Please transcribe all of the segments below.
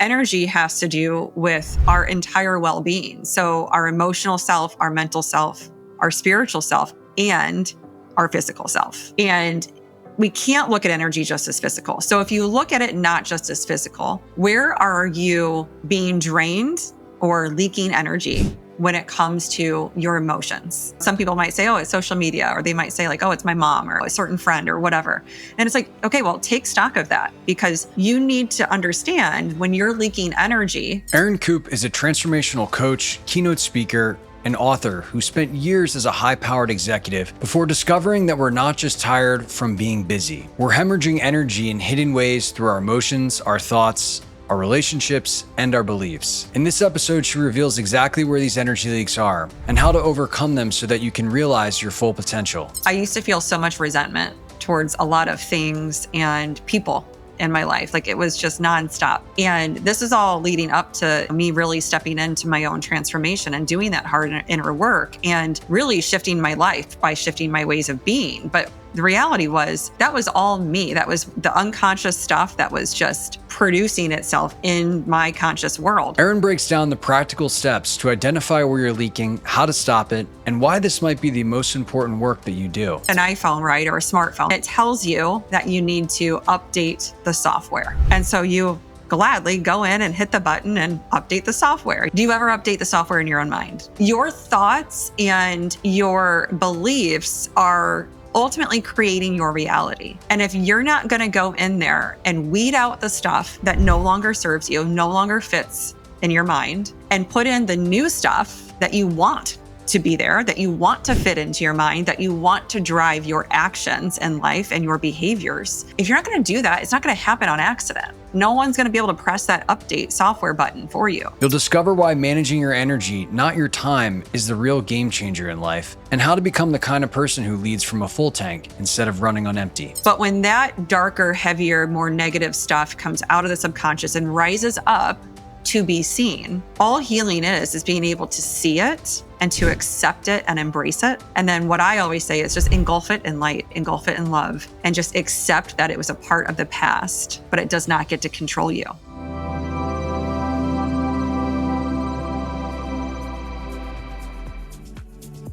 energy has to do with our entire well-being. So our emotional self, our mental self, our spiritual self, and our physical self. And we can't look at energy just as physical. So if you look at it not just as physical, where are you being drained or leaking energy when it comes to your emotions? Some people might say, oh, it's social media, or they might say like, oh, it's my mom or a certain friend or whatever. And it's like, okay, well, take stock of that, because you need to understand when you're leaking energy. Erin Coupe is a transformational coach, keynote speaker, and author who spent years as a high-powered executive before discovering that we're not just tired from being busy. We're hemorrhaging energy in hidden ways through our emotions, our thoughts, our relationships, and our beliefs. In this episode, she reveals exactly where these energy leaks are and how to overcome them so that you can realize your full potential. I used to feel so much resentment towards a lot of things and people in my life. Like, it was just nonstop. And this is all leading up to me really stepping into my own transformation and doing that hard inner work and really shifting my life by shifting my ways of being. But the reality was that was all me. That was the unconscious stuff that was just producing itself in my conscious world. Erin breaks down the practical steps to identify where you're leaking, how to stop it, and why this might be the most important work that you do. An iPhone, right, or a smartphone, it tells you that you need to update the software. And so you gladly go in and hit the button and update the software. Do you ever update the software in your own mind? Your thoughts and your beliefs are ultimately creating your reality. And if you're not going to go in there and weed out the stuff that no longer serves you, no longer fits in your mind, and put in the new stuff that you want to be there, that you want to fit into your mind, that you want to drive your actions in life and your behaviors, if you're not going to do that, it's not going to happen on accident. No one's going to be able to press that update software button for you. You'll discover why managing your energy, not your time, is the real game changer in life, and how to become the kind of person who leads from a full tank instead of running on empty. But when that darker, heavier, more negative stuff comes out of the subconscious and rises up to be seen, all healing is being able to see it and to accept it and embrace it. And then what I always say is just engulf it in light, engulf it in love, and just accept that it was a part of the past, but it does not get to control you.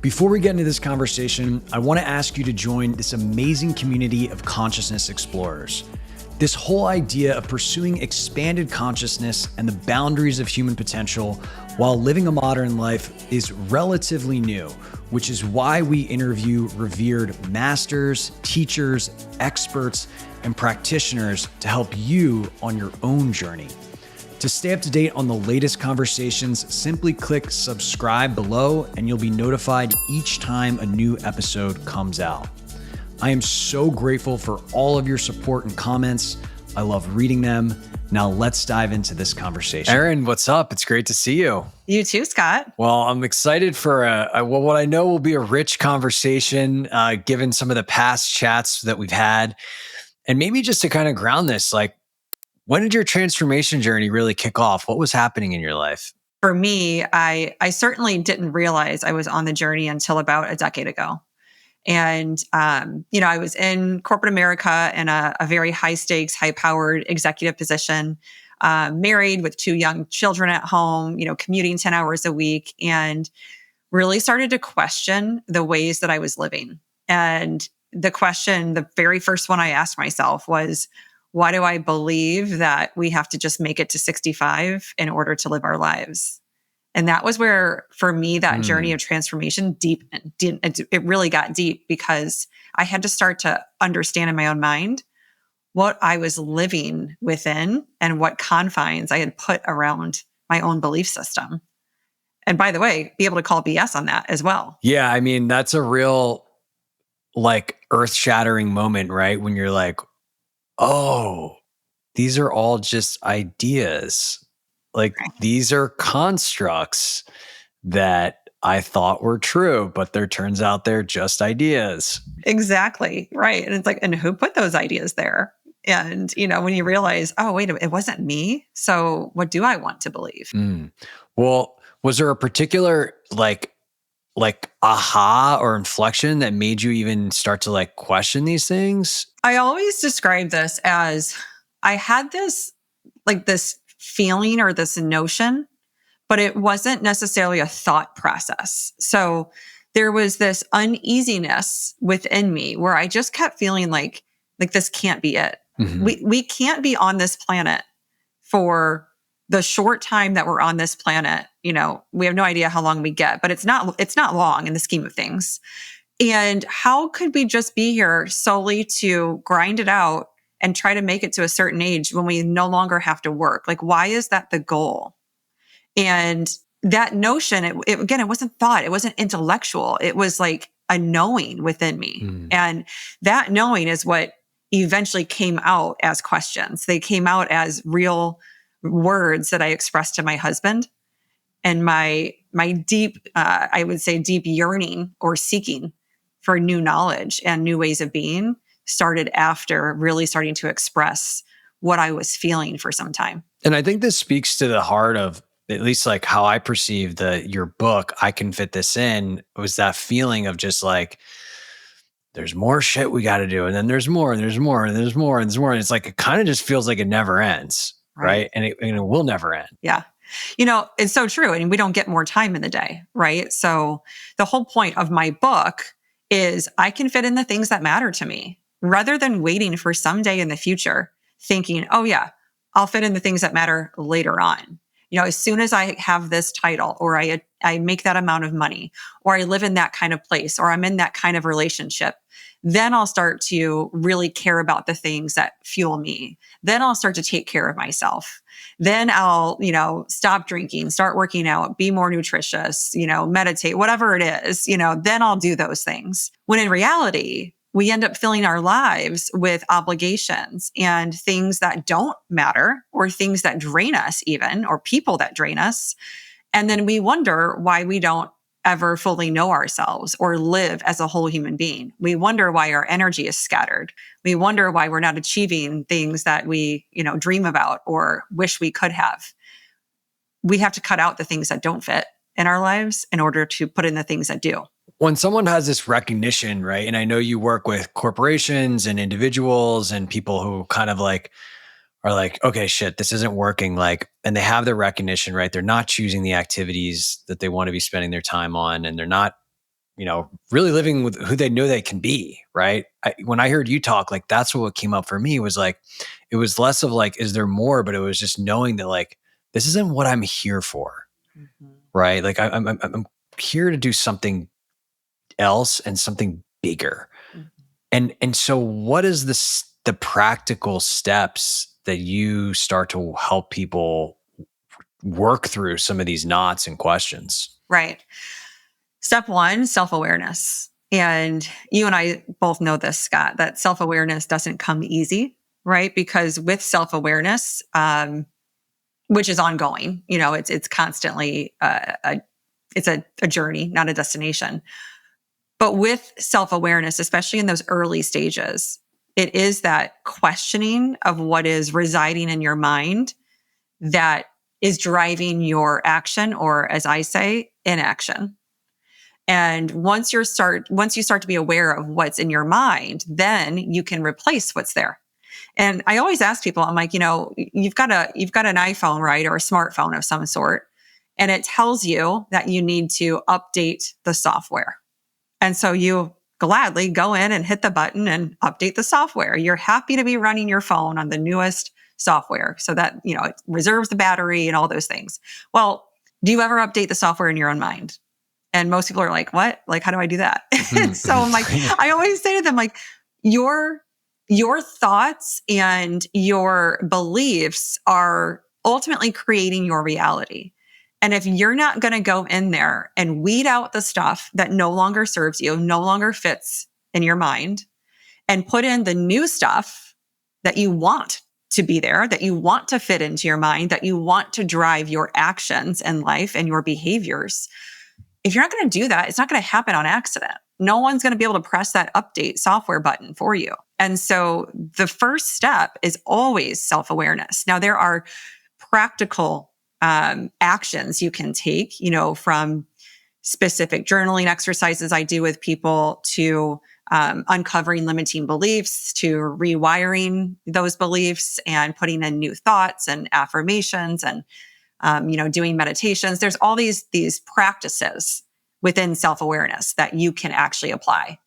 Before we get into this conversation, I want to ask you to join this amazing community of consciousness explorers. This whole idea of pursuing expanded consciousness and the boundaries of human potential while living a modern life is relatively new, which is why we interview revered masters, teachers, experts, and practitioners to help you on your own journey. To stay up to date on the latest conversations, simply click subscribe below and you'll be notified each time a new episode comes out. I am so grateful for all of your support and comments. I love reading them. Now let's dive into this conversation. Erin, what's up? It's great to see you. You too, Scott. Well, I'm excited for what I know will be a rich conversation, given some of the past chats that we've had. And maybe just to kind of ground this, like, when did your transformation journey really kick off? What was happening in your life? For me, I certainly didn't realize I was on the journey until about a decade ago. And, I was in corporate America in a very high stakes, high powered executive position, married with 2 young children at home, commuting 10 hours a week, and really started to question the ways that I was living. And the very first one I asked myself was, why do I believe that we have to just make it to 65 in order to live our lives? And that was where, for me, that journey of transformation it really got deep, because I had to start to understand in my own mind what I was living within and what confines I had put around my own belief system. And by the way, be able to call BS on that as well. Yeah, I mean, that's a real, earth-shattering moment, right? When you're like, oh, these are all just ideas. These are constructs that I thought were true, but there turns out they're just ideas. Exactly. Right. And it's like, and who put those ideas there? And, when you realize, oh, wait, it wasn't me. So what do I want to believe? Well, was there a particular aha or inflection that made you even start to question these things? I always describe this as I had this feeling or this notion, but it wasn't necessarily a thought process. So there was this uneasiness within me where I just kept feeling like this can't be it. We can't be on this planet for the short time that we're on this planet. We have no idea how long we get, but it's not long in the scheme of things. And how could we just be here solely to grind it out and try to make it to a certain age when we no longer have to work? Like, why is that the goal? And that notion, it wasn't thought, it wasn't intellectual. It was like a knowing within me. And that knowing is what eventually came out as questions. They came out as real words that I expressed to my husband, and my deep, I would say deep yearning or seeking for new knowledge and new ways of being started after really starting to express what I was feeling for some time. And I think this speaks to the heart of, at least like how I perceive your book, I Can Fit This In, was that feeling of just like, there's more shit we got to do. And then there's more, and there's more, and there's more, and there's more. And it's like, it kind of just feels like it never ends. Right. And it will never end. Yeah. It's so true. And we don't get more time in the day. Right. So the whole point of my book is I can fit in the things that matter to me rather than waiting for someday in the future thinking, oh yeah, I'll fit in the things that matter later on. As soon as I have this title, or I make that amount of money, or I live in that kind of place, or I'm in that kind of relationship, then I'll start to really care about the things that fuel me. Then I'll start to take care of myself. Then I'll, stop drinking, start working out, be more nutritious, meditate, whatever it is, then I'll do those things. When in reality, we end up filling our lives with obligations and things that don't matter, or things that drain us even, or people that drain us. And then we wonder why we don't ever fully know ourselves or live as a whole human being. We wonder why our energy is scattered. We wonder why we're not achieving things that we, dream about or wish we could have. We have to cut out the things that don't fit in our lives in order to put in the things that do. When someone has this recognition, right? And I know you work with corporations and individuals and people who kind of like are like, okay, shit, this isn't working. And they have their recognition, right? They're not choosing the activities that they want to be spending their time on. And they're not, really living with who they know they can be, right? When I heard you talk, that's what came up for me was it was less of is there more? But it was just knowing that this isn't what I'm here for, right? I'm here to do something else and something bigger. And so what is the practical steps that you start to help people work through some of these knots and questions? Right. Step one, self-awareness. And you and I both know this, Scott, that self-awareness doesn't come easy, right? Because with self-awareness, which is ongoing, it's constantly, it's a journey, not a destination. But with self-awareness, especially in those early stages, it is that questioning of what is residing in your mind that is driving your action, or as I say, inaction. And once you start to be aware of what's in your mind, then you can replace what's there. And I always ask people, I'm like, you've got an iPhone, right? Or a smartphone of some sort. And it tells you that you need to update the software. And so you gladly go in and hit the button and update the software. You're happy to be running your phone on the newest software so that, it reserves the battery and all those things. Well, do you ever update the software in your own mind? And most people are like, what? How do I do that? So I'm like, I always say to them, your thoughts and your beliefs are ultimately creating your reality. And if you're not going to go in there and weed out the stuff that no longer serves you, no longer fits in your mind, and put in the new stuff that you want to be there, that you want to fit into your mind, that you want to drive your actions in life and your behaviors, if you're not going to do that, it's not going to happen on accident. No one's going to be able to press that update software button for you. And so the first step is always self-awareness. Now, there are practical actions you can take, from specific journaling exercises I do with people to uncovering limiting beliefs to rewiring those beliefs and putting in new thoughts and affirmations and doing meditations. There's all these practices within self-awareness that you can actually apply.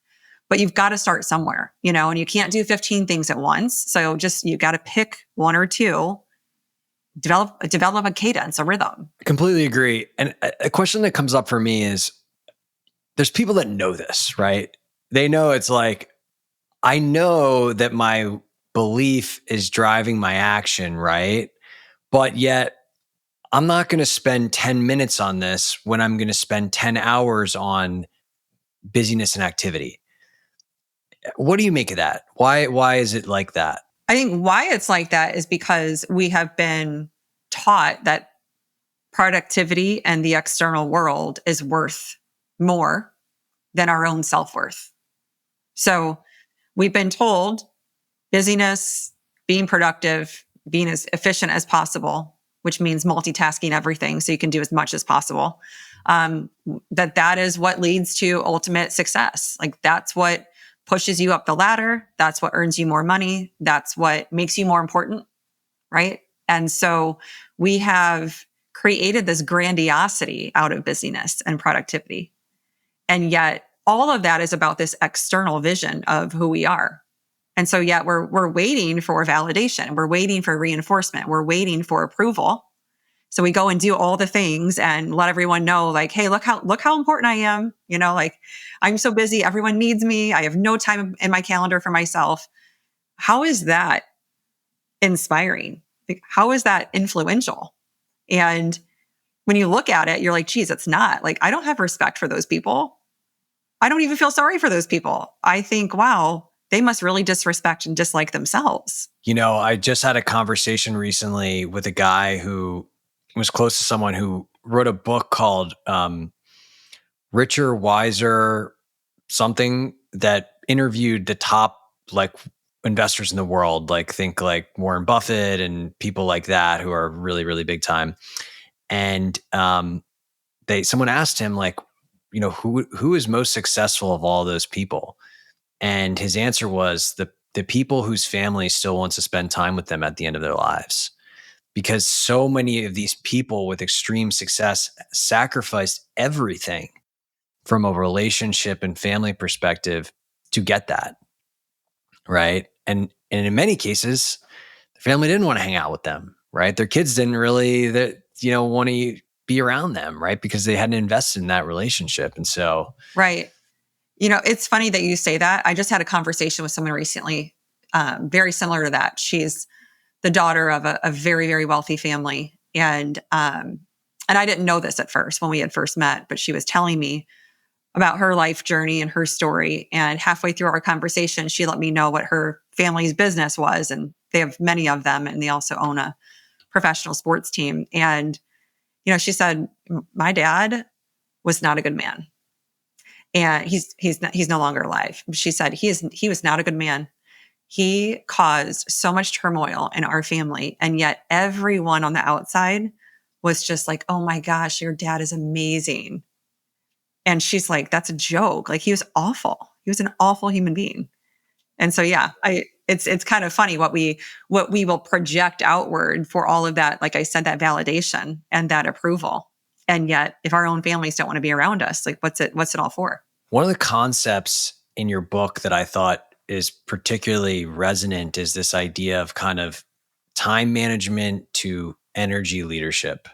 But you've got to start somewhere, and you can't do 15 things at once. So you got to pick one or two, develop a cadence, a rhythm. I completely agree. And a question that comes up for me is, there's people that know this, right? They know it's like, I know that my belief is driving my action, right? But yet I'm not going to spend 10 minutes on this when I'm going to spend 10 hours on busyness and activity. What do you make of that? Why is it like that? I think why it's like that is because we have been taught that productivity and the external world is worth more than our own self-worth. So we've been told busyness, being productive, being as efficient as possible, which means multitasking everything so you can do as much as possible, that is what leads to ultimate success. Like that's what pushes you up the ladder. That's what earns you more money. That's what makes you more important, right? And so we have created this grandiosity out of busyness and productivity. And yet all of that is about this external vision of who we are. And so yet we're waiting for validation. We're waiting for reinforcement. We're waiting for approval. So we go and do all the things and let everyone know, like, hey, look how important I am. Like I'm so busy. Everyone needs me. I have no time in my calendar for myself. How is that inspiring? Like, how is that influential? And when you look at it, you're like, geez, it's not. Like, I don't have respect for those people. I don't even feel sorry for those people. I think, wow, they must really disrespect and dislike themselves. I just had a conversation recently with a guy who was close to someone who wrote a book called Richer, Wiser, something, that interviewed the top investors in the world, think like Warren Buffett and people like that who are really, really big time. And someone asked him who is most successful of all those people? And his answer was the people whose family still wants to spend time with them at the end of their lives. Because so many of these people with extreme success sacrificed everything from a relationship and family perspective to get that, right? And in many cases, the family didn't want to hang out with them, right? Their kids didn't really want to be around them, right? Because they hadn't invested in that relationship. And so... Right. It's funny that you say that. I just had a conversation with someone recently, very similar to that. She's the daughter of a very, very wealthy family. And I didn't know this at first when we had first met, but she was telling me about her life journey and her story. And halfway through our conversation, she let me know what her family's business was. And they have many of them, and they also own a professional sports team. And, she said, my dad was not a good man. And he's no longer alive. She said, he was not a good man. He caused so much turmoil in our family. And yet everyone on the outside was just like, oh my gosh, your dad is amazing. And she's like, that's a joke. Like, he was awful. He was an awful human being. And so, yeah, it's kind of funny what we will project outward for all of that. Like I said, that validation and that approval. And yet if our own families don't want to be around us, like what's it all for? One of the concepts in your book that I thought is particularly resonant is this idea of kind of time management to energy leadership.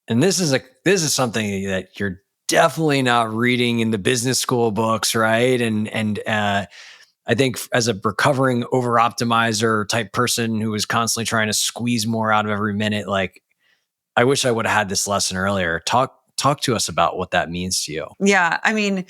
And this is something that you're definitely not reading in the business school books, right? And I think as a recovering over-optimizer type person who is constantly trying to squeeze more out of every minute, like, I wish I would have had this lesson earlier. Talk to us about what that means to you. Yeah. I mean,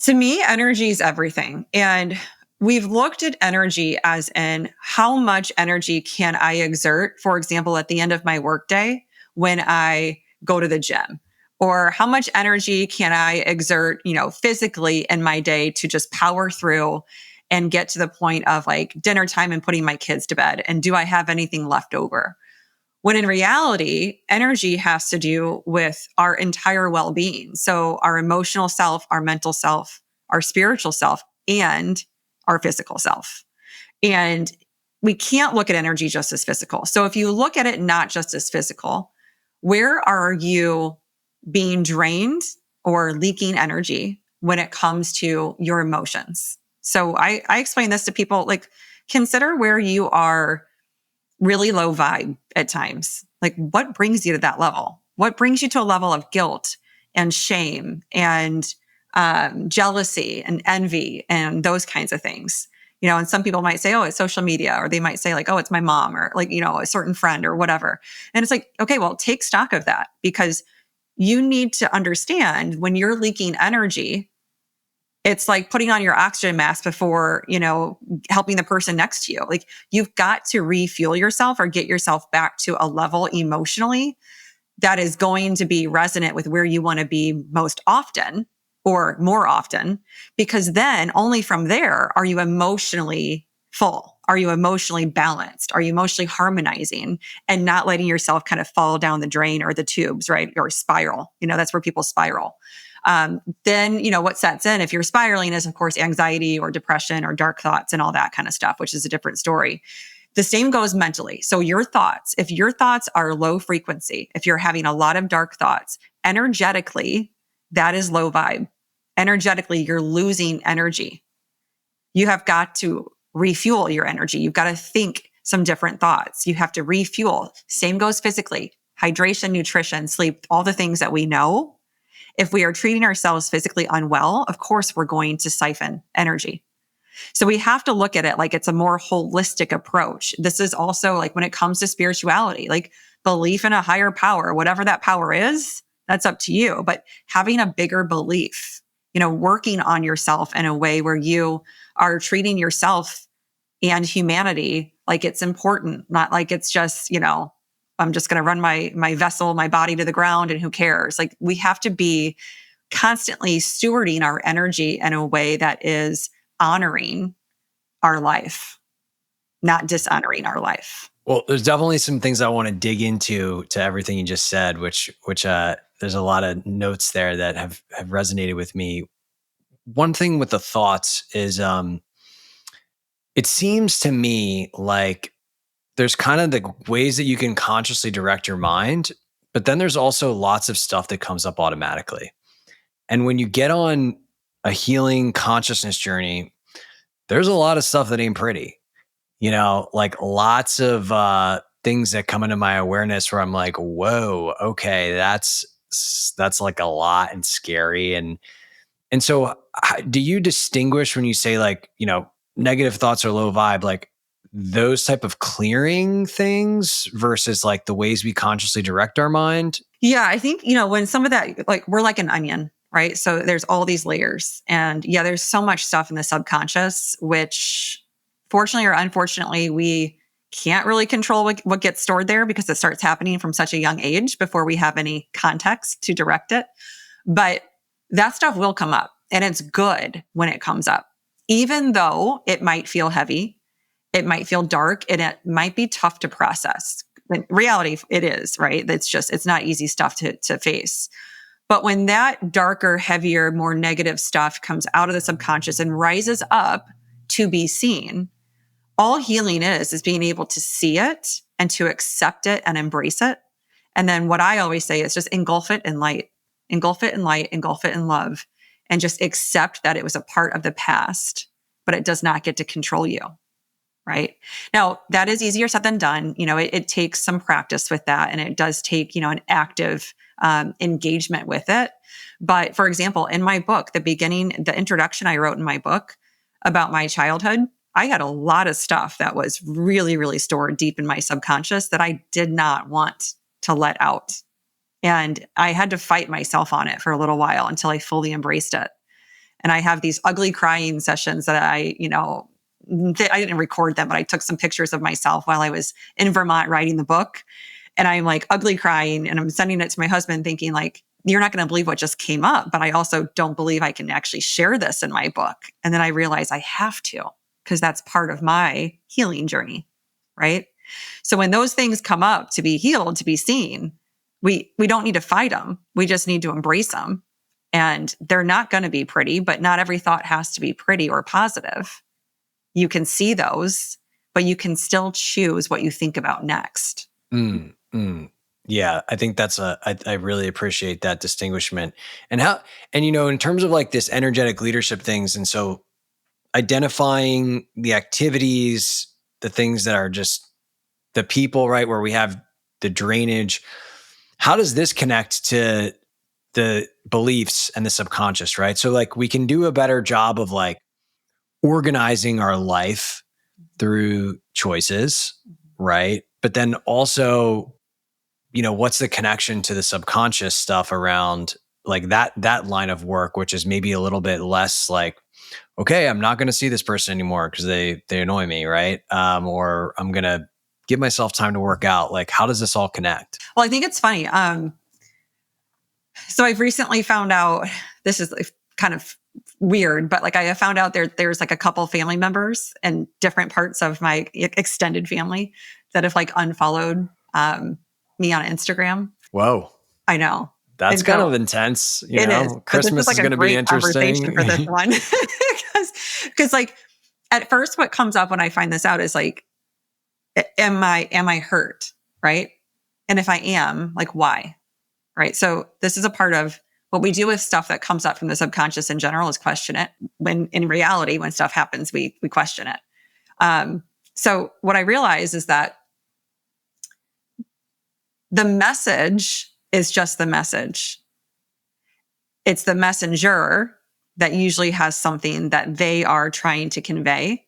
to me, energy is everything. And we've looked at energy as in how much energy can I exert, for example, at the end of my workday when I go to the gym, or how much energy can I exert, physically in my day to just power through and get to the point of like dinner time and putting my kids to bed. And do I have anything left over? When in reality, energy has to do with our entire well-being. So our emotional self, our mental self, our spiritual self, and our physical self. And we can't look at energy just as physical. So if you look at it not just as physical, where are you being drained or leaking energy when it comes to your emotions? So I explain this to people, like, consider where you are really low vibe at times. Like, what brings you to that level? What brings you to a level of guilt and shame and jealousy and envy and those kinds of things? And some people might say, oh, it's social media, or they might say like, oh, it's my mom, or like, a certain friend or whatever. And it's like, okay, well, take stock of that, because you need to understand when you're leaking energy, it's like putting on your oxygen mask before, helping the person next to you. Like, you've got to refuel yourself or get yourself back to a level emotionally that is going to be resonant with where you want to be most often or more often, because then only from there are you emotionally full. Are you emotionally balanced? Are you emotionally harmonizing and not letting yourself kind of fall down the drain or the tubes, right? Or spiral. That's where people spiral. Then, what sets in if you're spiraling is, of course, anxiety or depression or dark thoughts and all that kind of stuff, which is a different story. The same goes mentally. So your thoughts, if your thoughts are low frequency, if you're having a lot of dark thoughts, energetically, that is low vibe. Energetically, you're losing energy. You have got to refuel your energy. You've got to think some different thoughts. You have to refuel. Same goes physically. Hydration, nutrition, sleep, all the things that we know. If we are treating ourselves physically unwell, of course, we're going to siphon energy. So we have to look at it like it's a more holistic approach. This is also like when it comes to spirituality, like belief in a higher power, whatever that power is, that's up to you. But having a bigger belief, working on yourself in a way where you are treating yourself and humanity like it's important, not like it's just, I'm just going to run my vessel, my body to the ground, and who cares? Like, we have to be constantly stewarding our energy in a way that is honoring our life, not dishonoring our life. Well, there's definitely some things I want to dig into to everything you just said, which there's a lot of notes there that have resonated with me. One thing with the thoughts is, it seems to me like there's kind of the ways that you can consciously direct your mind, but then there's also lots of stuff that comes up automatically. And when you get on a healing consciousness journey, there's a lot of stuff that ain't pretty, like lots of things that come into my awareness where I'm like, whoa, okay, that's like a lot and scary. And so do you distinguish when you say like, negative thoughts are low vibe, like those type of clearing things versus like the ways we consciously direct our mind? Yeah, I think, when some of that, like, we're like an onion, right? So there's all these layers, and yeah, there's so much stuff in the subconscious, which fortunately or unfortunately, we can't really control what gets stored there, because it starts happening from such a young age before we have any context to direct it. But that stuff will come up, and it's good when it comes up, even though it might feel heavy, it might feel dark, and it might be tough to process. In reality, it is, right? It's not easy stuff to face. But when that darker, heavier, more negative stuff comes out of the subconscious and rises up to be seen, all healing is being able to see it and to accept it and embrace it. And then what I always say is just engulf it in light, engulf it in light, engulf it in love, and just accept that it was a part of the past, but it does not get to control you. Right. Now, that is easier said than done. It takes some practice with that. And it does take, an active engagement with it. But for example, in my book, the introduction I wrote in my book about my childhood, I had a lot of stuff that was really, really stored deep in my subconscious that I did not want to let out. And I had to fight myself on it for a little while until I fully embraced it. And I have these ugly crying sessions that I didn't record them, but I took some pictures of myself while I was in Vermont writing the book. And I'm like ugly crying, and I'm sending it to my husband thinking like, you're not going to believe what just came up, but I also don't believe I can actually share this in my book. And then I realize I have to, because that's part of my healing journey, right? So when those things come up to be healed, to be seen, we don't need to fight them. We just need to embrace them And they're not going to be pretty, but not every thought has to be pretty or positive. You can see those, but you can still choose what you think about next. Yeah, I think I really appreciate that distinguishment. And in terms of like this energetic leadership things, and so identifying the activities, the things that are just the people, right, where we have the drainage, how does this connect to the beliefs and the subconscious, right? So like we can do a better job of like organizing our life through choices, right? But then also, what's the connection to the subconscious stuff around like that line of work, which is maybe a little bit less like, okay, I'm not going to see this person anymore because they annoy me, right? Or I'm going to give myself time to work out. Like, how does this all connect? Well, I think it's funny. So I've recently found out, this is kind of weird, but like I have found out there's like a couple family members and different parts of my extended family that have like unfollowed me on Instagram. Whoa. I know. That's kind of intense. It is. Christmas is going to be interesting for this one. Because like at first what comes up when I find this out is like, am I hurt? Right. And if I am, like, why? Right. So this is a part of what we do with stuff that comes up from the subconscious in general is question it. When in reality, when stuff happens, we question it. So what I realize is that the message is just the message. It's the messenger that usually has something that they are trying to convey.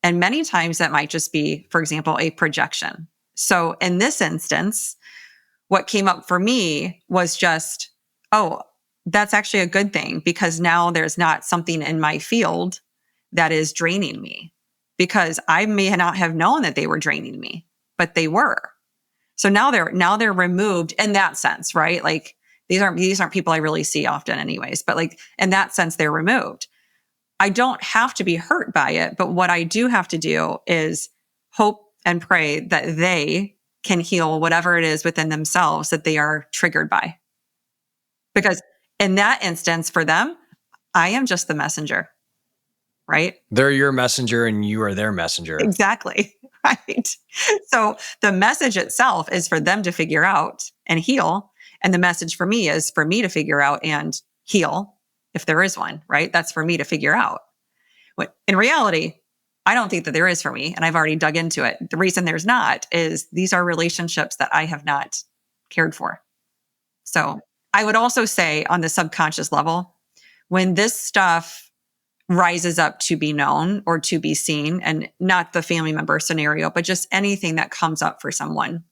And many times that might just be, for example, a projection. So in this instance, what came up for me was just, oh, that's actually a good thing because now there's not something in my field that is draining me because I may not have known that they were draining me, but they were. So now they're removed in that sense, right? Like these aren't people I really see often anyways, but like in that sense, they're removed. I don't have to be hurt by it, but what I do have to do is hope and pray that they can heal whatever it is within themselves that they are triggered by. Because in that instance, for them, I am just the messenger, right? They're your messenger and you are their messenger. Exactly. Right. So the message itself is for them to figure out and heal. And the message for me is for me to figure out and heal if there is one, right? That's for me to figure out. But in reality, I don't think that there is for me. And I've already dug into it. The reason there's not is these are relationships that I have not cared for. So I would also say on the subconscious level, when this stuff rises up to be known or to be seen, and not the family member scenario, but just anything that comes up for someone.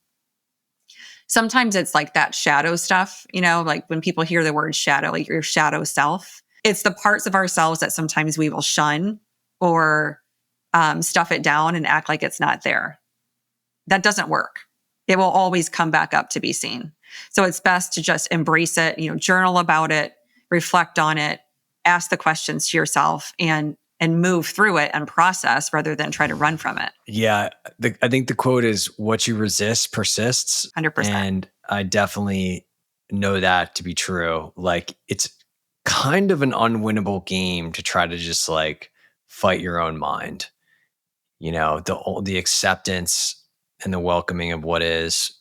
Sometimes it's like that shadow stuff, like when people hear the word shadow, like your shadow self, it's the parts of ourselves that sometimes we will shun or stuff it down and act like it's not there. That doesn't work. It will always come back up to be seen. So it's best to just embrace it, journal about it, reflect on it, ask the questions to yourself and move through it and process rather than try to run from it. Yeah. I think the quote is what you resist persists. 100%. And I definitely know that to be true. Like it's kind of an unwinnable game to try to just like fight your own mind, the acceptance and the welcoming of what is.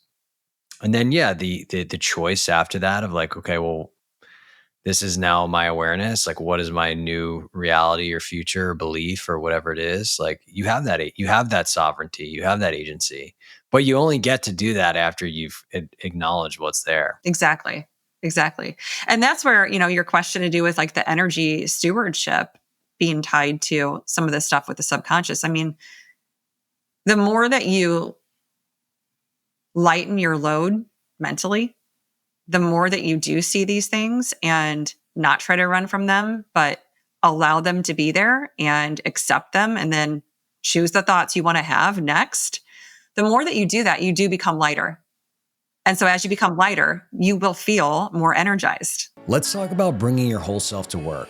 And then, the choice after that of like, okay, well, this is now my awareness. Like, what is my new reality or future or belief or whatever it is? Like, you have that sovereignty, you have that agency, but you only get to do that after you've acknowledged what's there. Exactly. And that's where, your question to do with like the energy stewardship being tied to some of this stuff with the subconscious. I mean, the more that you lighten your load mentally, the more that you do see these things and not try to run from them, but allow them to be there and accept them and then choose the thoughts you want to have next, the more that you do that, you do become lighter. And so as you become lighter, you will feel more energized. Let's talk about bringing your whole self to work.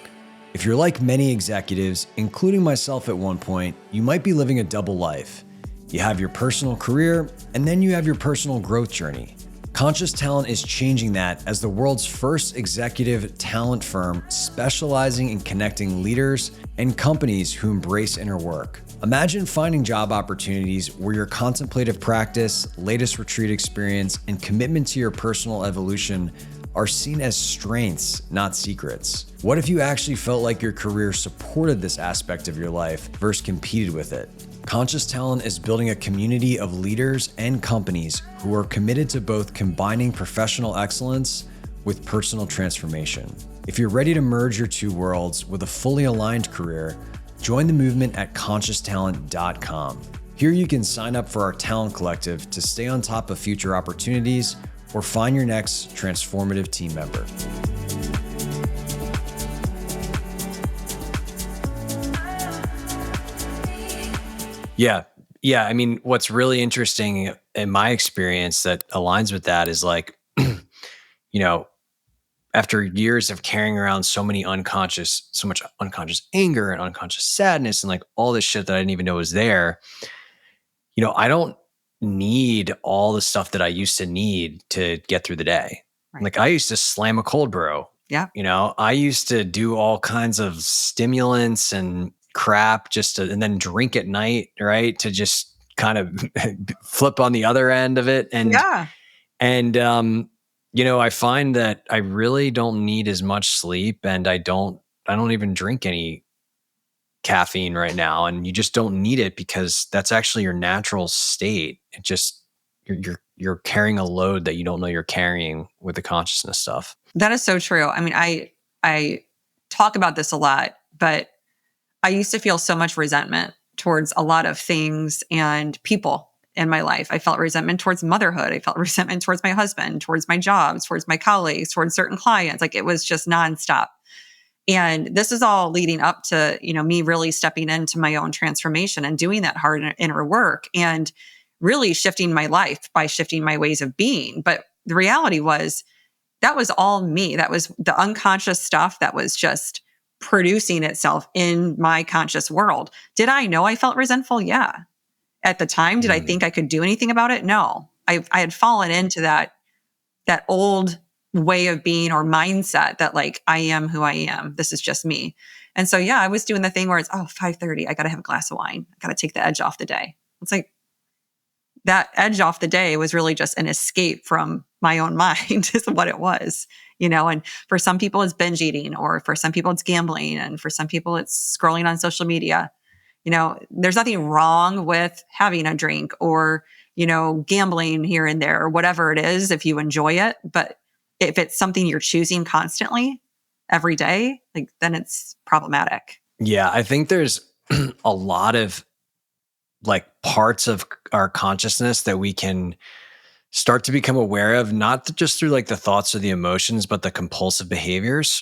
If you're like many executives, including myself at one point, you might be living a double life. You have your personal career, and then you have your personal growth journey. Conscious Talent is changing that as the world's first executive talent firm specializing in connecting leaders and companies who embrace inner work. Imagine finding job opportunities where your contemplative practice, latest retreat experience, and commitment to your personal evolution are seen as strengths, not secrets. What if you actually felt like your career supported this aspect of your life versus competed with it? Conscious Talent is building a community of leaders and companies who are committed to both combining professional excellence with personal transformation. If you're ready to merge your two worlds with a fully aligned career, join the movement at conscioustalent.com. Here you can sign up for our talent collective to stay on top of future opportunities or find your next transformative team member. Yeah. I mean, what's really interesting in my experience that aligns with that is like, after years of carrying around so much unconscious anger and unconscious sadness and like all this shit that I didn't even know was there, I don't need all the stuff that I used to need to get through the day. Right. Like I used to slam a cold brew. Yeah. I used to do all kinds of stimulants and crap and then drink at night, right? To just kind of flip on the other end of it. And, I find that I really don't need as much sleep, and I don't even drink any caffeine right now. And you just don't need it because that's actually your natural state. It just, you're carrying a load that you don't know you're carrying with the consciousness stuff. That is so true. I mean, I talk about this a lot, but I used to feel so much resentment towards a lot of things and people in my life. I felt resentment towards motherhood. I felt resentment towards my husband, towards my jobs, towards my colleagues, towards certain clients. Like it was just nonstop. And this is all leading up to, me really stepping into my own transformation and doing that hard inner work and really shifting my life by shifting my ways of being. But the reality was that was all me. That was the unconscious stuff that was just producing itself in my conscious world. Did I know I felt resentful? Yeah. At the time, did I think I could do anything about it? No. I had fallen into that old way of being or mindset that like, I am who I am. This is just me. And so, I was doing the thing where it's, 5:30, I got to have a glass of wine. I got to take the edge off the day. It's like that edge off the day was really just an escape from my own mind is what it was, and for some people it's binge eating, or for some people it's gambling. And for some people it's scrolling on social media. There's nothing wrong with having a drink or, gambling here and there or whatever it is, if you enjoy it. But if it's something you're choosing constantly every day, like then it's problematic. Yeah. I think there's a lot of like parts of our consciousness that we can start to become aware of, not just through like the thoughts or the emotions, but the compulsive behaviors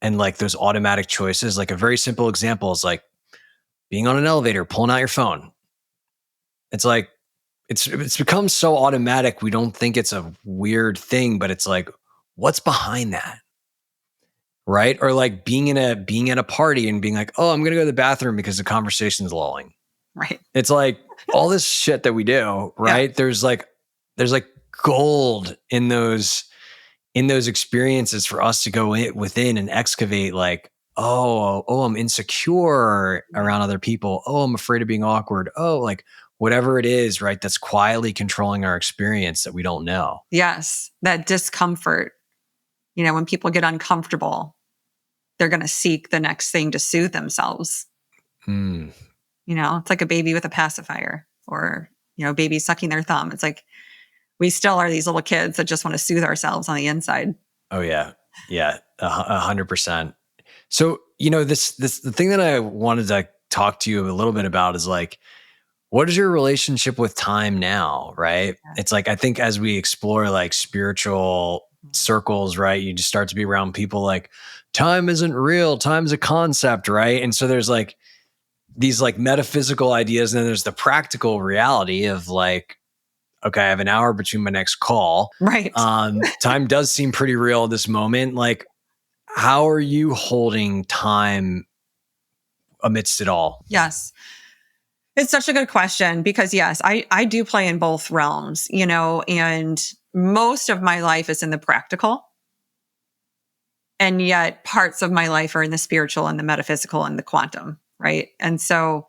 and like those automatic choices. Like a very simple example is like being on an elevator, pulling out your phone. It's like, it's become so automatic. We don't think it's a weird thing, but it's like, what's behind that? Right? Or like being at a party and being like, I'm going to go to the bathroom because the conversation's lulling. Right. It's like all this shit that we do, right? Yeah. There's like gold in those experiences for us to go within and excavate like, I'm insecure around other people. I'm afraid of being awkward. Like whatever it is, right? That's quietly controlling our experience that we don't know. Yes. That discomfort, when people get uncomfortable, they're going to seek the next thing to soothe themselves. It's like a baby with a pacifier or, baby sucking their thumb. It's like, we still are these little kids that just want to soothe ourselves on the inside. Oh yeah. Yeah. 100%. So, the thing that I wanted to talk to you a little bit about is like, what is your relationship with time now? Right. Yeah. It's like, I think as we explore like spiritual circles, right, you just start to be around people like time isn't real. Time's a concept. Right. And so there's like these like metaphysical ideas. And then there's the practical reality of like, okay, I have an hour between my next call. Right. Time does seem pretty real at this moment. Like, how are you holding time amidst it all? Yes. It's such a good question because yes, I do play in both realms, and most of my life is in the practical. And yet parts of my life are in the spiritual and the metaphysical and the quantum, right? And so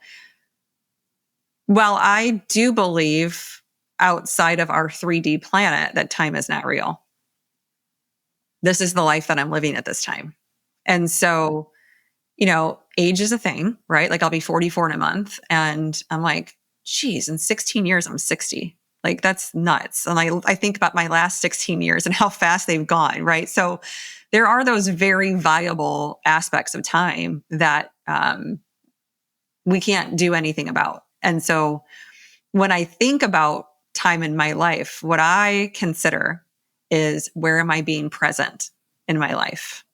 while I do believe outside of our 3D planet that time is not real, this is the life that I'm living at this time. And so, age is a thing, right? Like I'll be 44 in a month and I'm like, geez, in 16 years, I'm 60. Like that's nuts. And I think about my last 16 years and how fast they've gone, right? So there are those very viable aspects of time that we can't do anything about. And so when I think about time in my life, what I consider is where am I being present in my life?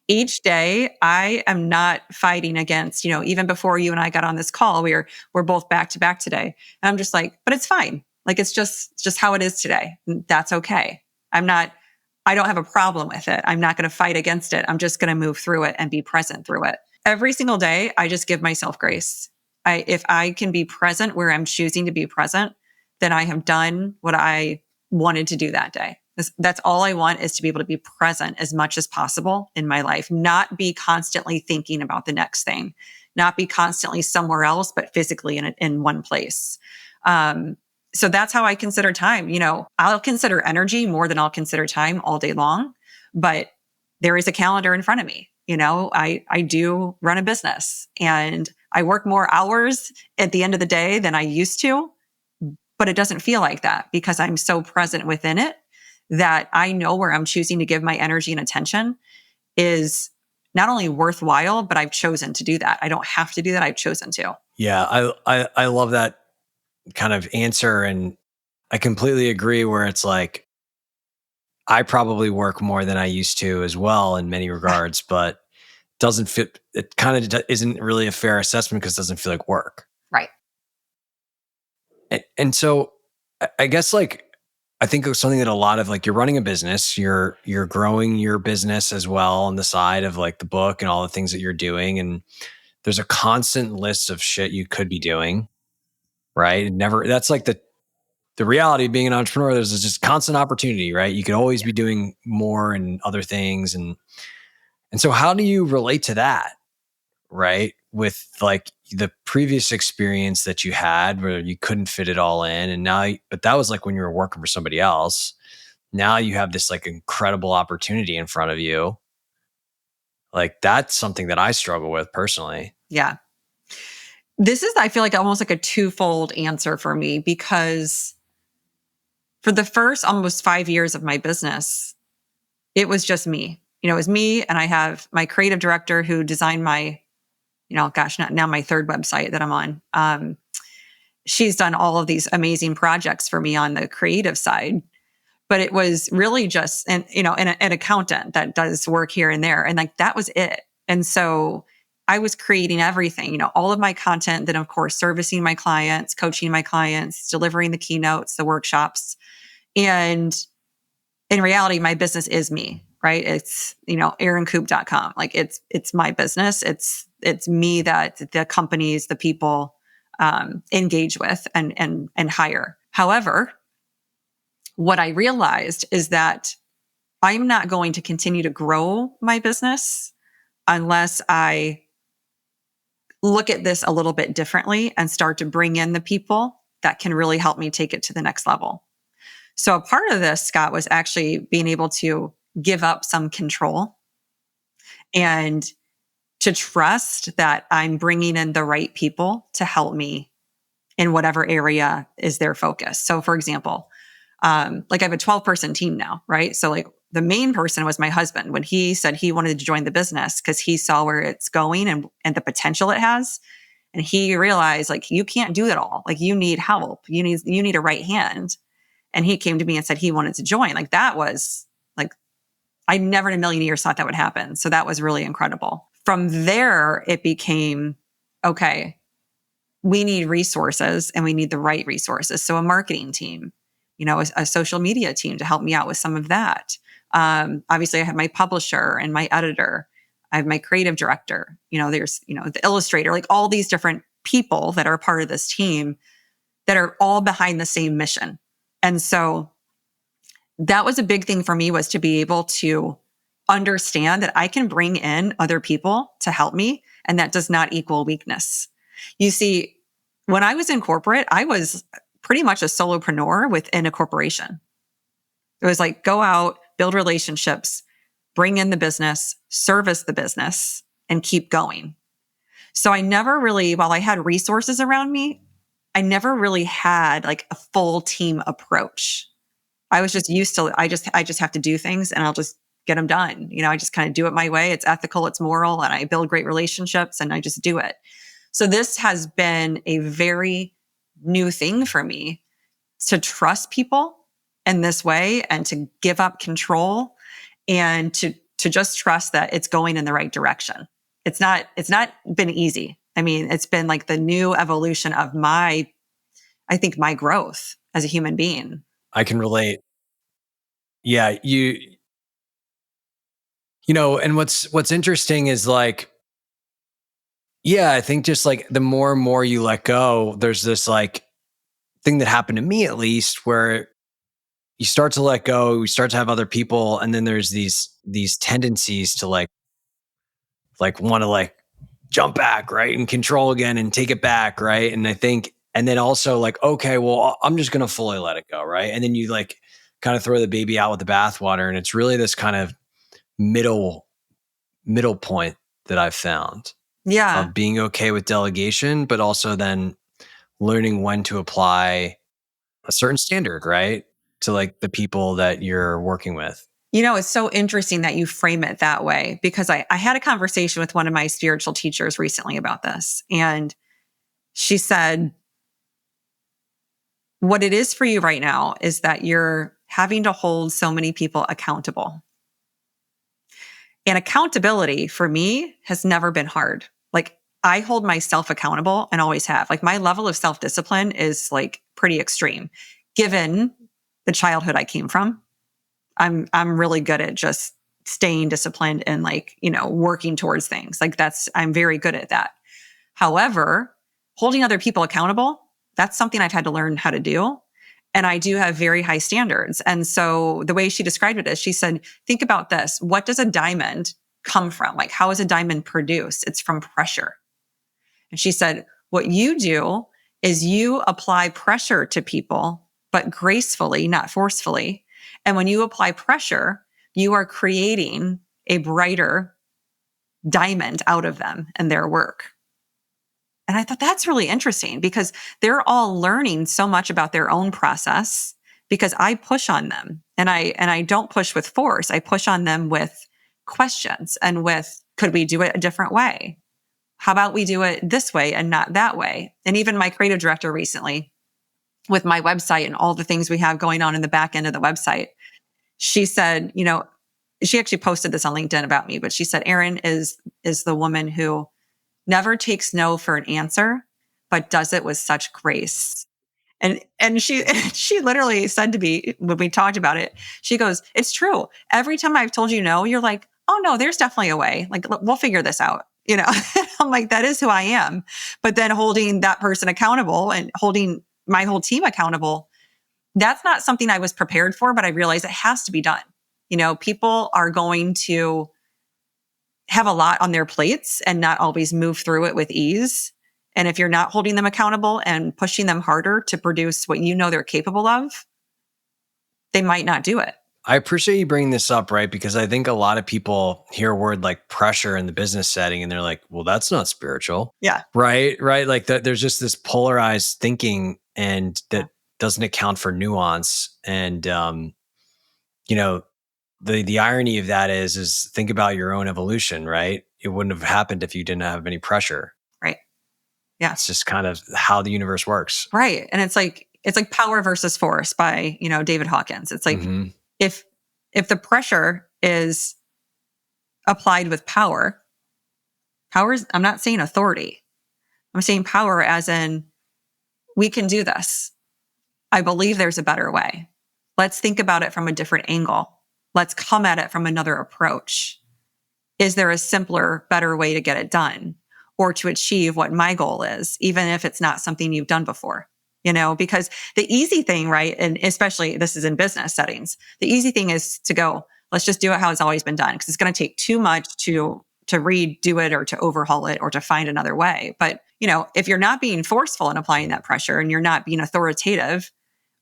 Each day, I am not fighting against, even before you and I got on this call, we're both back to back today. And I'm just like, but it's fine. Like it's just how it is today. That's okay. I don't have a problem with it. I'm not going to fight against it. I'm just going to move through it and be present through it. Every single day, I just give myself grace. If I can be present where I'm choosing to be present, then I have done what I wanted to do that day. That's all I want, is to be able to be present as much as possible in my life, not be constantly thinking about the next thing, not be constantly somewhere else, but physically in one place. So that's how I consider time. I'll consider energy more than I'll consider time all day long, but there is a calendar in front of me. I do run a business and I work more hours at the end of the day than I used to, but it doesn't feel like that because I'm so present within it that I know where I'm choosing to give my energy and attention is not only worthwhile, but I've chosen to do that. I don't have to do that. I've chosen to. Yeah, I love that kind of answer. And I completely agree where it's like, I probably work more than I used to as well in many regards, but doesn't fit. It kind of isn't really a fair assessment because it doesn't feel like work. Right. And so I guess I think it was something that a lot of you're running a business, you're growing your business as well on the side of the book and all the things that you're doing. And there's a constant list of shit you could be doing, right? That's the reality of being an entrepreneur. There's just constant opportunity, right? You could always be doing more and other things. And so how do you relate to that? Right? With the previous experience that you had where you couldn't fit it all in. And now, but that was when you were working for somebody else. Now you have this incredible opportunity in front of you. That's something that I struggle with personally. Yeah. This is, I feel almost a twofold answer for me, because for the first almost 5 years of my business, it was just me. It was me, and I have my creative director who designed my, now my third website that I'm on. She's done all of these amazing projects for me on the creative side, but it was really just an accountant that does work here and there. And that was it. And so I was creating everything, all of my content, then of course, servicing my clients, coaching my clients, delivering the keynotes, the workshops. And in reality, my business is me, right? It's, erincoupe.com. It's my business. It's me that the companies, the people engage with and hire. However, what I realized is that I'm not going to continue to grow my business unless I look at this a little bit differently and start to bring in the people that can really help me take it to the next level. So a part of this, Scott, was actually being able to give up some control and to trust that I'm bringing in the right people to help me in whatever area is their focus. So for example, I have a 12-person team now, right? So the main person was my husband when he said he wanted to join the business because he saw where it's going and the potential it has. And he realized you can't do it all. You need help. You need a right hand. And he came to me and said he wanted to join. That was I never in a million years thought that would happen. So that was really incredible. From there, it became, okay, we need resources and we need the right resources. So a marketing team, a social media team to help me out with some of that. Obviously I have my publisher and my editor. I have my creative director, there's, the illustrator, all these different people that are part of this team that are all behind the same mission. And so that was a big thing for me, was to be able to understand that I can bring in other people to help me, and that does not equal weakness. You see, when I was in corporate, I was pretty much a solopreneur within a corporation. It was like, go out, build relationships, bring in the business, service the business, and keep going. So I never really, while I had resources around me, I never really had like a full team approach. I was just used to, I just have to do things and I'll just get them done. I just kind of do it my way. It's ethical, it's moral, and I build great relationships and I just do it. So this has been a very new thing for me, to trust people in this way and to give up control and to just trust that it's going in the right direction. It's not been easy. I mean, it's been like the new evolution of my growth as a human being. I can relate. Yeah, and what's interesting is like, yeah, I think just like the more and more you let go, there's this like thing that happened to me, at least, where you start to let go, you start to have other people, and then there's these tendencies to like want to like jump back, right? And control again and take it back, right? And I think, and then also like, okay, well, I'm just going to fully let it go, right? And then you like kind of throw the baby out with the bathwater. And it's really this kind of middle point that I've found. Yeah. Of being okay with delegation, but also then learning when to apply a certain standard, right? To like the people that you're working with. It's so interesting that you frame it that way, because I had a conversation with one of my spiritual teachers recently about this. And she said, what it is for you right now is that you're having to hold so many people accountable. And accountability for me has never been hard. Like, I hold myself accountable and always have. Like, my level of self-discipline is like pretty extreme, given the childhood I came from. I'm really good at just staying disciplined and like, working towards things. Like I'm very good at that. However, holding other people accountable, that's something I've had to learn how to do. And I do have very high standards. And so the way she described it is, she said, think about this. What does a diamond come from? Like, how is a diamond produced? It's from pressure. And she said, what you do is you apply pressure to people, but gracefully, not forcefully. And when you apply pressure, you are creating a brighter diamond out of them and their work. And I thought that's really interesting, because they're all learning so much about their own process, because I push on them, and I don't push with force. I push on them with questions and with, could we do it a different way? How about we do it this way and not that way? And even my creative director recently, with my website and all the things we have going on in the back end of the website, she said, she actually posted this on LinkedIn about me, but she said, Erin is the woman who never takes no for an answer, but does it with such grace. And she literally said to me when we talked about it, she goes, it's true. Every time I've told you no, you're like, oh no, there's definitely a way. Like, we'll figure this out. I'm like, that is who I am. But then holding that person accountable and holding my whole team accountable, that's not something I was prepared for, but I realized it has to be done. People are going to have a lot on their plates and not always move through it with ease. And if you're not holding them accountable and pushing them harder to produce what they're capable of, they might not do it. I appreciate you bringing this up, right? Because I think a lot of people hear a word like pressure in the business setting and they're like, well, that's not spiritual. Yeah. Right. Like there's just this polarized thinking, and that doesn't account for nuance. And, the irony of that is think about your own evolution, right? It wouldn't have happened if you didn't have any pressure. Right. Yeah. It's just kind of how the universe works. Right. And it's like Power versus Force by, David Hawkins. It's like, if the pressure is applied with power is, I'm not saying authority. I'm saying power as in, we can do this. I believe there's a better way. Let's think about it from a different angle. Let's come at it from another approach. Is there a simpler, better way to get it done, or to achieve what my goal is, even if it's not something you've done before? because the easy thing, right? And especially this is in business settings, the easy thing is to go, let's just do it how it's always been done. Cause it's going to take too much to redo it or to overhaul it or to find another way. But, if you're not being forceful in applying that pressure and you're not being authoritative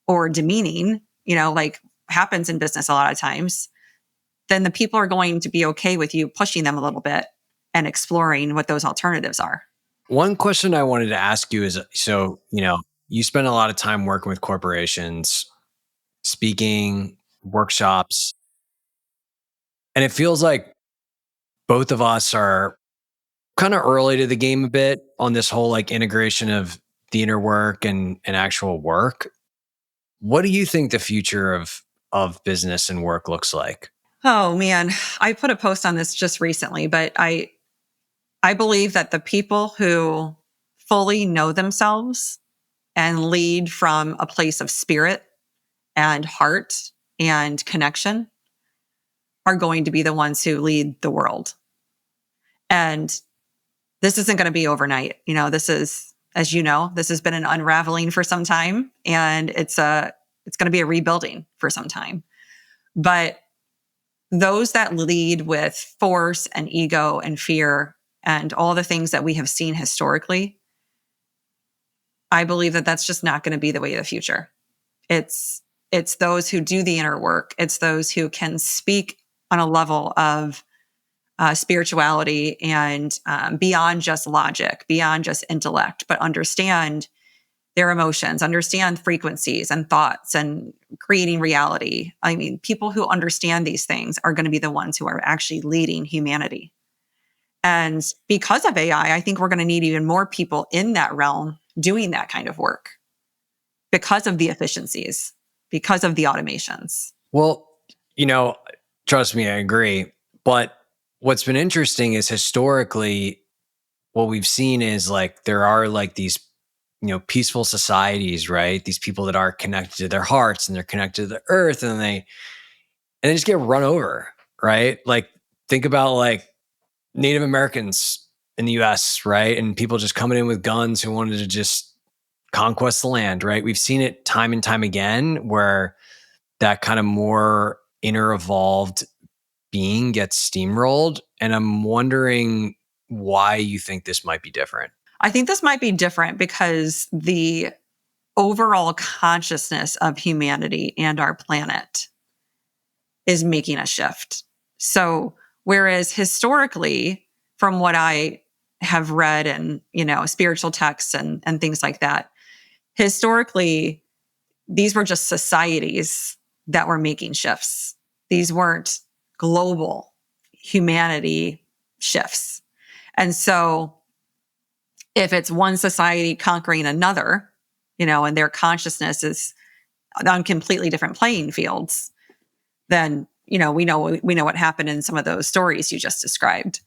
or demeaning, like happens in business a lot of times, then the people are going to be okay with you pushing them a little bit and exploring what those alternatives are. One question I wanted to ask you is, so, you spend a lot of time working with corporations, speaking, workshops, and it feels like both of us are kind of early to the game a bit on this whole like integration of the inner work and actual work. What do you think the future of business and work looks like? Oh man, I put a post on this just recently, but I believe that the people who fully know themselves and lead from a place of spirit and heart and connection are going to be the ones who lead the world. And this isn't going to be overnight. This is, as you know, this has been an unraveling for some time, and it's going to be a rebuilding for some time. But those that lead with force and ego and fear and all the things that we have seen historically, I believe that that's just not going to be the way of the future. It's those who do the inner work. It's those who can speak on a level of spirituality and beyond just logic, beyond just intellect, but understand their emotions, understand frequencies and thoughts and creating reality. I mean, people who understand these things are going to be the ones who are actually leading humanity. And because of AI, I think we're going to need even more people in that realm doing that kind of work because of the efficiencies, because of the automations. Well, trust me, I agree. But what's been interesting is historically, what we've seen is like there are like these, peaceful societies, right? These people that are connected to their hearts and they're connected to the earth, and they just get run over, right? Like think about like Native Americans in the US, right? And people just coming in with guns who wanted to just conquest the land, right? We've seen it time and time again where that kind of more inner evolved being gets steamrolled. And I'm wondering why you think this might be different. I think this might be different because the overall consciousness of humanity and our planet is making a shift. So, whereas historically, from what I have read and, spiritual texts and things like that, historically, these were just societies that were making shifts. These weren't global humanity shifts. And so if it's one society conquering another, and their consciousness is on completely different playing fields, then, we know what happened in some of those stories you just described.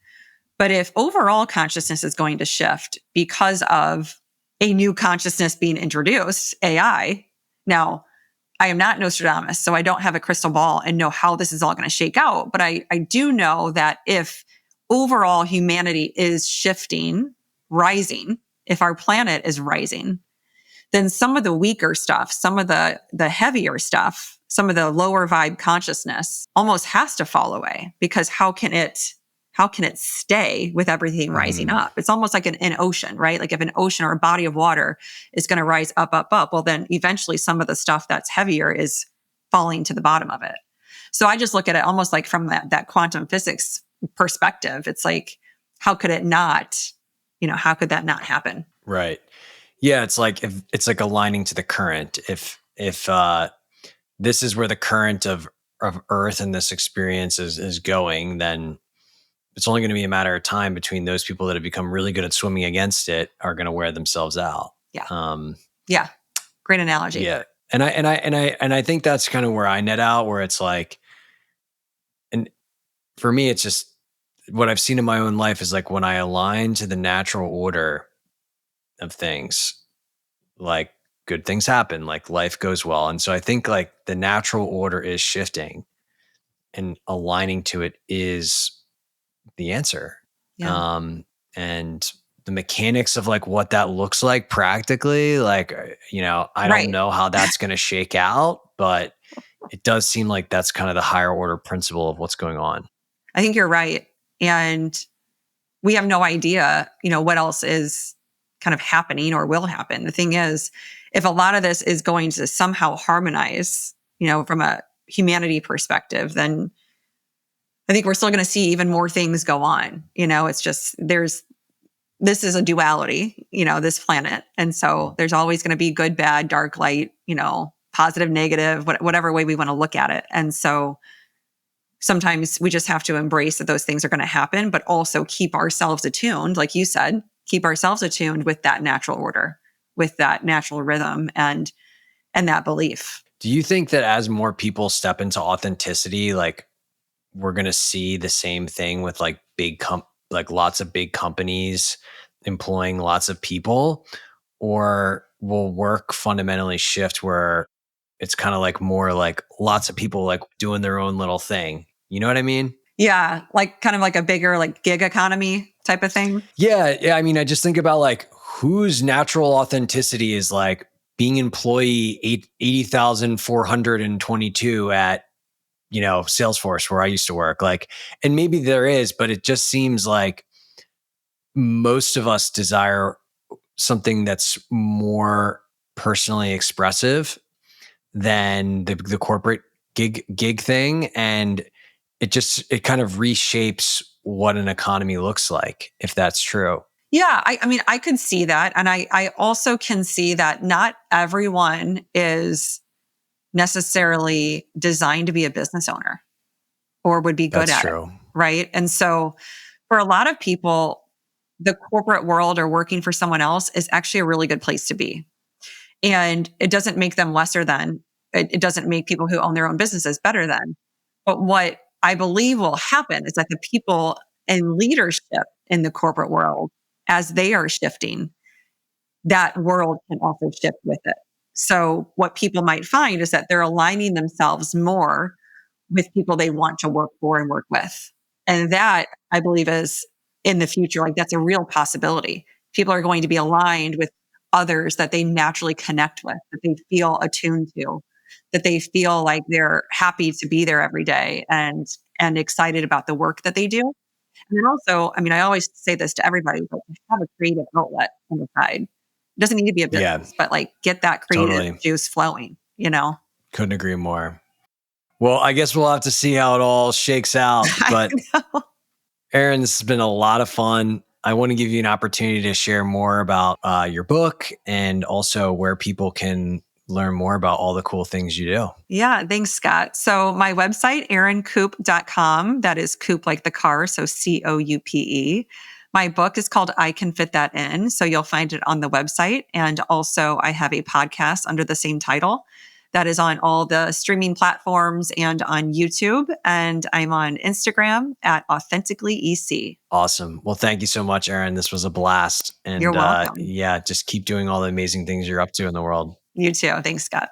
But if overall consciousness is going to shift because of a new consciousness being introduced, AI, now, I am not Nostradamus, so I don't have a crystal ball and know how this is all going to shake out. But I do know that if overall humanity is shifting, rising, if our planet is rising, then some of the weaker stuff, some of the heavier stuff, some of the lower vibe consciousness almost has to fall away, because how can it stay with everything rising up? It's almost like an ocean, right? Like if an ocean or a body of water is going to rise up, up, up, well, then eventually some of the stuff that's heavier is falling to the bottom of it. So I just look at it almost like from that quantum physics perspective. It's like, how could it not, how could that not happen? Right. Yeah. It's like, if it's like aligning to the current. If this is where the current of Earth and this experience is going, then it's only going to be a matter of time between those people that have become really good at swimming against it are going to wear themselves out. Yeah. Yeah. Great analogy. Yeah. And I think that's kind of where I net out, where it's like, and for me, it's just what I've seen in my own life is like when I align to the natural order of things, like good things happen, like life goes well. And so I think like the natural order is shifting, and aligning to it is the answer. Yeah. And the mechanics of like what that looks like practically, like, I don't Right. know how that's going to shake out, but it does seem like that's kind of the higher order principle of what's going on. I think you're right. And we have no idea, what else is kind of happening or will happen. The thing is, if a lot of this is going to somehow harmonize, from a humanity perspective, then I think we're still going to see even more things go on. It's just this is a duality, this planet. And so there's always going to be good, bad, dark, light, positive, negative, whatever way we want to look at it. And so sometimes we just have to embrace that those things are going to happen, but also keep ourselves attuned, like you said, keep ourselves attuned with that natural order, with that natural rhythm and that belief. Do you think that as more people step into authenticity, like we're going to see the same thing with like lots of big companies employing lots of people, or will work fundamentally shift where it's kind of like more like lots of people like doing their own little thing? You know what I mean? Yeah, like kind of like a bigger like gig economy type of thing. Yeah. I mean, I just think about like whose natural authenticity is like being employee 80,422 at, Salesforce, where I used to work. Like, and maybe there is, but it just seems like most of us desire something that's more personally expressive than the corporate gig thing. And it kind of reshapes what an economy looks like, if that's true. Yeah, I mean, I could see that. And I also can see that not everyone is necessarily designed to be a business owner or would be good That's at true. it. Right. And so for a lot of people, the corporate world or working for someone else is actually a really good place to be. And it doesn't make them lesser than, it doesn't make people who own their own businesses better than. But what I believe will happen is that the people in leadership in the corporate world, as they are shifting, that world can also shift with it. So what people might find is that they're aligning themselves more with people they want to work for and work with. And that I believe is in the future, like that's a real possibility. People are going to be aligned with others that they naturally connect with, that they feel attuned to, that they feel like they're happy to be there every day and excited about the work that they do. And then also, I mean, I always say this to everybody, but have a creative outlet on the side. It doesn't need to be a Yeah, business, but like get that creative totally. juice flowing, Couldn't agree more. Well, I guess we'll have to see how it all shakes out. But Erin, this has been a lot of fun. I want to give you an opportunity to share more about your book and also where people can learn more about all the cool things you do. Yeah, thanks, Scott. So my website, erincoupe.com, that is Coupe like the car, so COUPE. My book is called I Can Fit That In. So you'll find it on the website. And also I have a podcast under the same title that is on all the streaming platforms and on YouTube. And I'm on Instagram at AuthenticallyEC. Awesome. Well, thank you so much, Erin. This was a blast. And You're welcome. just keep doing all the amazing things you're up to in the world. You too. Thanks, Scott.